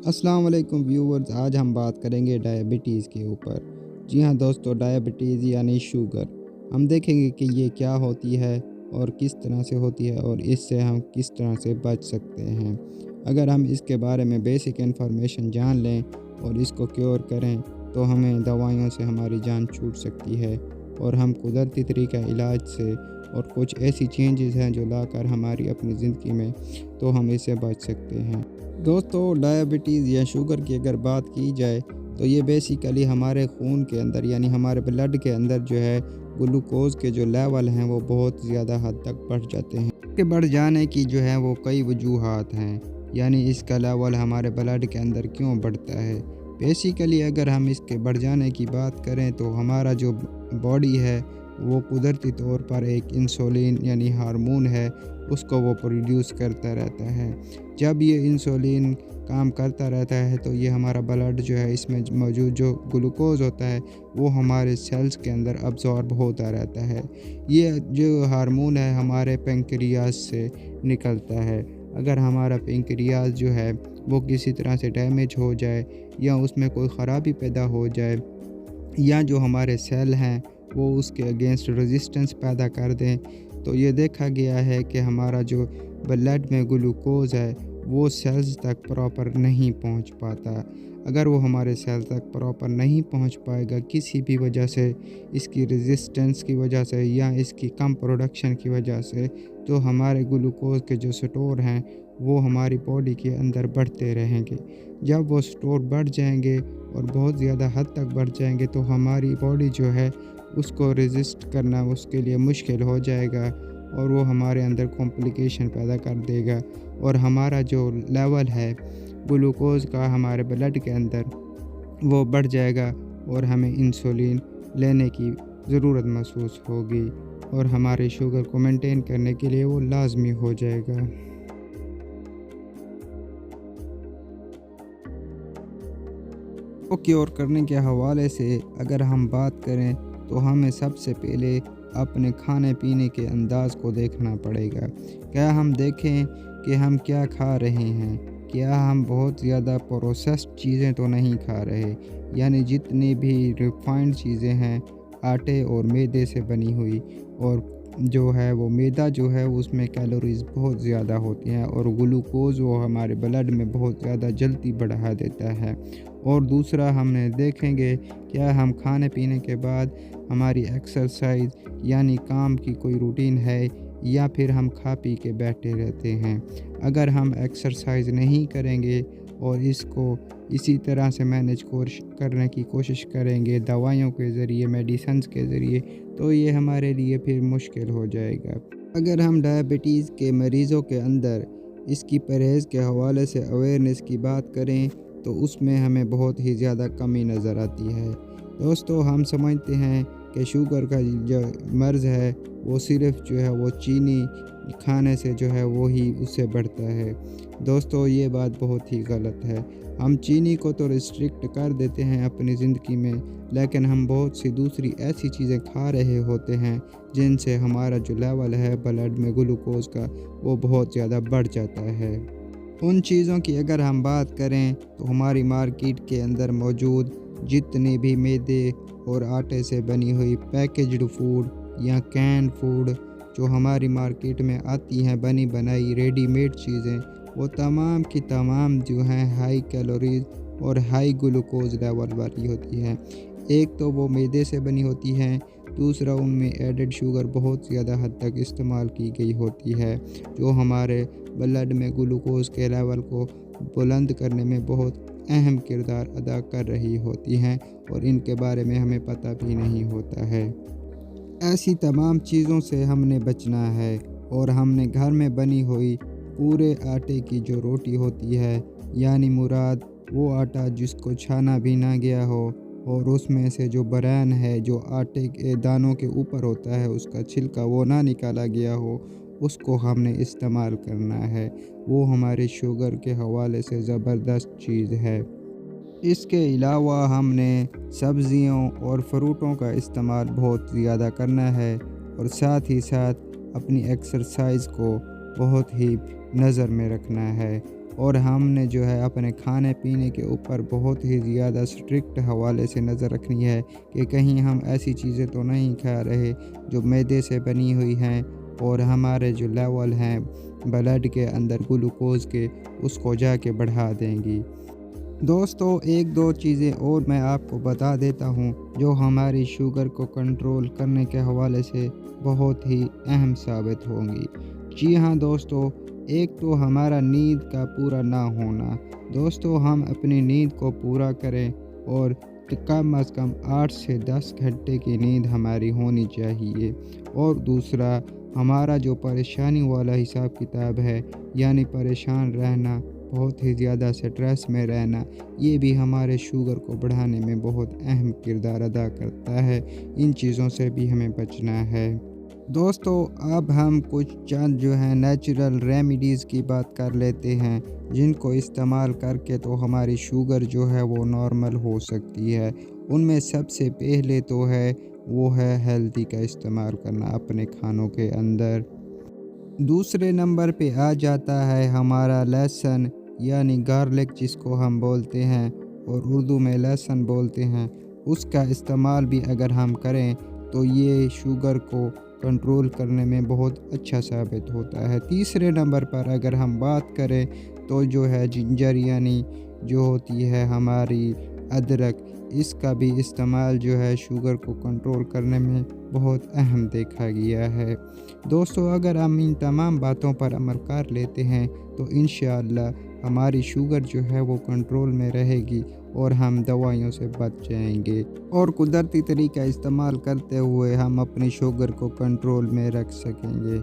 अस्सलाम वालेकुम व्यूवर्स, आज हम बात करेंगे डायबिटीज़ के ऊपर। जी हाँ दोस्तों, डायबिटीज़ यानी शुगर। हम देखेंगे कि ये क्या होती है और किस तरह से होती है और इससे हम किस तरह से बच सकते हैं। अगर हम इसके बारे में बेसिक इन्फॉर्मेशन जान लें और इसको क्योर करें तो हमें दवाइयों से हमारी जान छूट सकती है और हम कुदरती तरीका इलाज से और कुछ ऐसी चेंजेस हैं जो लाकर हमारी अपनी ज़िंदगी में तो हम इससे बच सकते हैं। दोस्तों, डायबिटीज़ या शुगर की अगर बात की जाए तो ये बेसिकली हमारे खून के अंदर यानी हमारे ब्लड के अंदर जो है ग्लूकोज़ के जो लेवल हैं वो बहुत ज़्यादा हद तक बढ़ जाते हैं। इसके बढ़ जाने की जो है वो कई वजूहात हैं, यानी इसका लेवल हमारे ब्लड के अंदर क्यों बढ़ता है। बेसिकली अगर हम इसके बढ़ जाने की बात करें तो हमारा जो बॉडी है वो कुदरती तौर पर एक इंसुलिन यानी हार्मोन है, उसको वो प्रोड्यूस करता रहता है। जब ये इंसुलिन काम करता रहता है तो ये हमारा ब्लड जो है इसमें मौजूद जो ग्लूकोज़ होता है वो हमारे सेल्स के अंदर अब्ज़ॉर्ब होता रहता है। ये जो हार्मोन है हमारे पेंक्रियाज से निकलता है। अगर हमारा पेंक्रियाज जो है वो किसी तरह से डैमेज हो जाए या उसमें कोई ख़राबी पैदा हो जाए या जो हमारे सेल हैं वो उसके अगेंस्ट रेजिस्टेंस पैदा कर दें, तो ये देखा गया है कि हमारा जो ब्लड में ग्लूकोज़ है वो सेल्स तक प्रॉपर नहीं पहुंच पाता। अगर वो हमारे सेल तक प्रॉपर नहीं पहुंच पाएगा किसी भी वजह से, इसकी रेजिस्टेंस की वजह से या इसकी कम प्रोडक्शन की वजह से, तो हमारे ग्लूकोज़ के जो स्टोर हैं वो हमारी बॉडी के अंदर बढ़ते रहेंगे। जब वो स्टोर बढ़ जाएंगे और बहुत ज़्यादा हद तक बढ़ जाएंगे तो हमारी बॉडी जो है उसको रेज़िस्ट करना उसके लिए मुश्किल हो जाएगा और वो हमारे अंदर कॉम्प्लिकेशन पैदा कर देगा और हमारा जो लेवल है ग्लूकोज़ का हमारे ब्लड के अंदर वो बढ़ जाएगा और हमें इंसुलिन लेने की ज़रूरत महसूस होगी और हमारे शुगर को मेंटेन करने के लिए वो लाज़मी हो जाएगा। को क्योर करने के हवाले से अगर हम बात करें तो हमें सबसे पहले अपने खाने पीने के अंदाज़ को देखना पड़ेगा। क्या हम देखें कि हम क्या खा रहे हैं, क्या हम बहुत ज़्यादा प्रोसेस्ड चीज़ें तो नहीं खा रहे, यानी जितनी भी रिफाइंड चीज़ें हैं आटे और मैदे से बनी हुई, और जो है वो मैदा जो है उसमें कैलोरीज़ बहुत ज़्यादा होती हैं और ग्लूकोज़ वो हमारे ब्लड में बहुत ज़्यादा जल्दी बढ़ा देता है। और दूसरा हमने देखेंगे क्या हम खाने पीने के बाद हमारी एक्सरसाइज यानी काम की कोई रूटीन है या फिर हम खा पी के बैठे रहते हैं। अगर हम एक्सरसाइज नहीं करेंगे और इसको इसी तरह से मैनेज करने की कोशिश करेंगे दवाइयों के ज़रिए, मेडिसिन्स के ज़रिए, तो ये हमारे लिए फिर मुश्किल हो जाएगा। अगर हम डायबिटीज़ के मरीज़ों के अंदर इसकी परहेज़ के हवाले से अवेयरनेस की बात करें तो उसमें हमें बहुत ही ज़्यादा कमी नज़र आती है। दोस्तों, हम समझते हैं कि शुगर का जो मर्ज़ है वो सिर्फ़ जो है वो चीनी खाने से जो है वो ही उससे बढ़ता है। दोस्तों, ये बात बहुत ही गलत है। हम चीनी को तो रिस्ट्रिक्ट कर देते हैं अपनी ज़िंदगी में, लेकिन हम बहुत सी दूसरी ऐसी चीज़ें खा रहे होते हैं जिनसे हमारा जो लेवल है ब्लड में ग्लूकोज़ का वो बहुत ज़्यादा बढ़ जाता है। उन चीज़ों की अगर हम बात करें तो हमारी मार्केट के अंदर मौजूद जितने भी मैदे और आटे से बनी हुई पैकेज्ड फूड या कैन फूड जो हमारी मार्केट में आती हैं बनी बनाई रेडीमेड चीज़ें, वो तमाम की तमाम जो हैं हाई कैलोरीज और हाई ग्लूकोज लेवल वाली होती हैं। एक तो वो मैदे से बनी होती हैं, दूसरा उनमें एडेड शुगर बहुत ज़्यादा हद तक इस्तेमाल की गई होती है जो हमारे ब्लड में ग्लूकोज़ के लेवल को बुलंद करने में बहुत अहम किरदार अदा कर रही होती हैं और इनके बारे में हमें पता भी नहीं होता है। ऐसी तमाम चीज़ों से हमने बचना है और हमने घर में बनी हुई पूरे आटे की जो रोटी होती है, यानी मुराद वो आटा जिसको छाना भी ना गया हो और उसमें से जो बरैन है जो आटे के दानों के ऊपर होता है उसका छिलका वो ना निकाला गया हो, उसको हमने इस्तेमाल करना है। वो हमारे शुगर के हवाले से ज़बरदस्त चीज़ है। इसके अलावा हमने सब्ज़ियों और फ्रूटों का इस्तेमाल बहुत ज़्यादा करना है और साथ ही साथ अपनी एक्सरसाइज को बहुत ही नज़र में रखना है اور ہم نے جو ہے اپنے کھانے پینے کے اوپر بہت ہی زیادہ اسٹرکٹ حوالے سے نظر رکھنی ہے کہ کہیں ہم ایسی چیزیں تو نہیں کھا رہے جو میدے سے بنی ہوئی ہیں اور ہمارے جو لیول ہیں بلڈ کے اندر گلوکوز کے اس کو جا کے بڑھا دیں گی۔ دوستو ایک دو چیزیں اور میں آپ کو بتا دیتا ہوں جو ہماری شوگر کو کنٹرول کرنے کے حوالے سے بہت ہی اہم ثابت ہوں گی۔ جی ہاں دوستو، ایک تو ہمارا نیند کا پورا نہ ہونا۔ دوستو ہم اپنی نیند کو پورا کریں اور کم از کم 8 سے 10 گھنٹے کی نیند ہماری ہونی چاہیے۔ اور دوسرا، ہمارا جو پریشانی والا حساب کتاب ہے یعنی پریشان رہنا، بہت ہی زیادہ سٹریس میں رہنا، یہ بھی ہمارے شوگر کو بڑھانے میں بہت اہم کردار ادا کرتا ہے۔ ان چیزوں سے بھی ہمیں بچنا ہے۔ دوستو اب ہم کچھ چند جو ہیں نیچرل ریمیڈیز کی بات کر لیتے ہیں جن کو استعمال کر کے تو ہماری شوگر جو ہے وہ نارمل ہو سکتی ہے۔ ان میں سب سے پہلے تو وہ ہے ہیلدی کا استعمال کرنا اپنے کھانوں کے اندر۔ دوسرے نمبر پہ آ جاتا ہے ہمارا لہسن یعنی گارلک جس کو ہم بولتے ہیں اور اردو میں لہسن بولتے ہیں۔ اس کا استعمال بھی اگر ہم کریں تو یہ شوگر کو کنٹرول کرنے میں بہت اچھا ثابت ہوتا ہے۔ تیسرے نمبر پر اگر ہم بات کریں تو جو ہے جنجر یعنی جو ہوتی ہے ہماری ادرک، اس کا بھی استعمال جو ہے شوگر کو کنٹرول کرنے میں بہت اہم دیکھا گیا ہے۔ دوستو اگر ہم ان تمام باتوں پر عمل کر لیتے ہیں تو انشاءاللہ ہماری شوگر جو ہے وہ کنٹرول میں رہے گی اور ہم دوائیوں سے بچ جائیں گے اور قدرتی طریقہ استعمال کرتے ہوئے ہم اپنی شوگر کو کنٹرول میں رکھ سکیں گے۔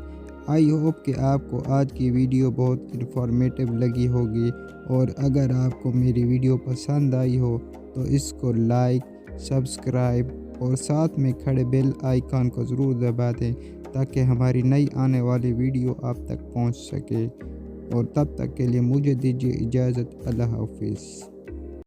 آئی ہوپ کہ آپ کو آج کی ویڈیو بہت انفارمیٹیو لگی ہوگی، اور اگر آپ کو میری ویڈیو پسند آئی ہو تو اس کو لائک، سبسکرائب اور ساتھ میں کھڑے بیل آئیکن کو ضرور دبا دیں تاکہ ہماری نئی آنے والی ویڈیو آپ تک پہنچ سکے۔ اور تب تک کے لیے مجھے دیجیے اجازت۔ اللہ حافظ۔